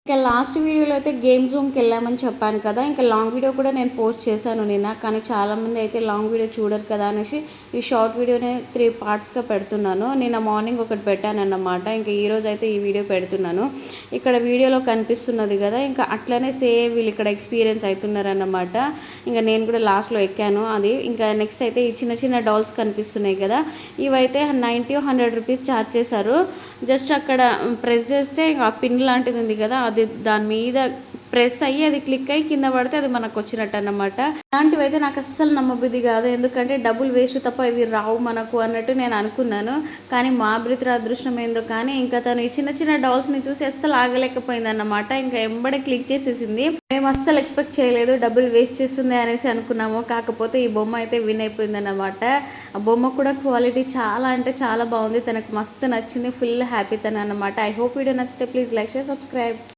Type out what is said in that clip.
ఇంకా లాస్ట్ వీడియోలో అయితే గేమ్ జోన్కి వెళ్ళామని చెప్పాను కదా. ఇంకా లాంగ్ వీడియో కూడా నేను పోస్ట్ చేశాను నిన్న. కానీ చాలామంది అయితే లాంగ్ వీడియో చూడరు కదా అనేసి ఈ షార్ట్ వీడియోనే 3 పార్ట్స్గా పెడుతున్నాను. నిన్న మార్నింగ్ ఒకటి పెట్టాను అన్నమాట. ఇంకా ఈరోజు అయితే ఈ వీడియో పెడుతున్నాను. ఇక్కడ వీడియోలో కనిపిస్తున్నది కదా, ఇంకా అట్లనే సేమ్ వీళ్ళు ఇక్కడ ఎక్స్పీరియన్స్ అవుతున్నారన్నమాట. ఇంకా నేను కూడా లాస్ట్లో ఎక్కాను అది. ఇంకా నెక్స్ట్ అయితే ఈ చిన్న చిన్న డాల్స్ కనిపిస్తున్నాయి కదా, ఇవైతే 90-100 రూపీస్ ఛార్జ్ చేశారు. జస్ట్ అక్కడ ప్రెస్ చేస్తే ఇంకా పిన్ లాంటిది ఉంది కదా, అది దాని మీద ప్రెస్ అయ్యి అది క్లిక్ అయ్యి కింద పడితే అది మనకు వచ్చినట్టు అన్నమాట. ఇలాంటివి అయితే నాకు అస్సలు నమ్మబుద్ధి కాదు, ఎందుకంటే డబ్బులు వేస్ట్ తప్ప ఇవి రావు మనకు అన్నట్టు నేను అనుకున్నాను. కానీ మా బ్రిత్ర అదృష్టం ఏందో కానీ ఇంకా తను ఈ చిన్న చిన్న డాల్స్ని చూసి అస్సలు ఆగలేకపోయింది అన్నమాట. ఇంకా ఎంబడే క్లిక్ చేసేసింది. మేము అస్సలు ఎక్స్పెక్ట్ చేయలేదు డబ్బులు వేస్ట్ చేస్తుంది అనేసి అనుకున్నాము. కాకపోతే ఈ బొమ్మ అయితే విన్ అయిపోయింది అన్నమాట. ఆ బొమ్మ కూడా క్వాలిటీ చాలా అంటే చాలా బాగుంది. తనకు మస్తు నచ్చింది. ఫుల్ హ్యాపీ తను అన్నమాట. ఐ హోప్ వీడియో నచ్చితే ప్లీజ్ లైక్ షేర్ సబ్స్క్రైబ్.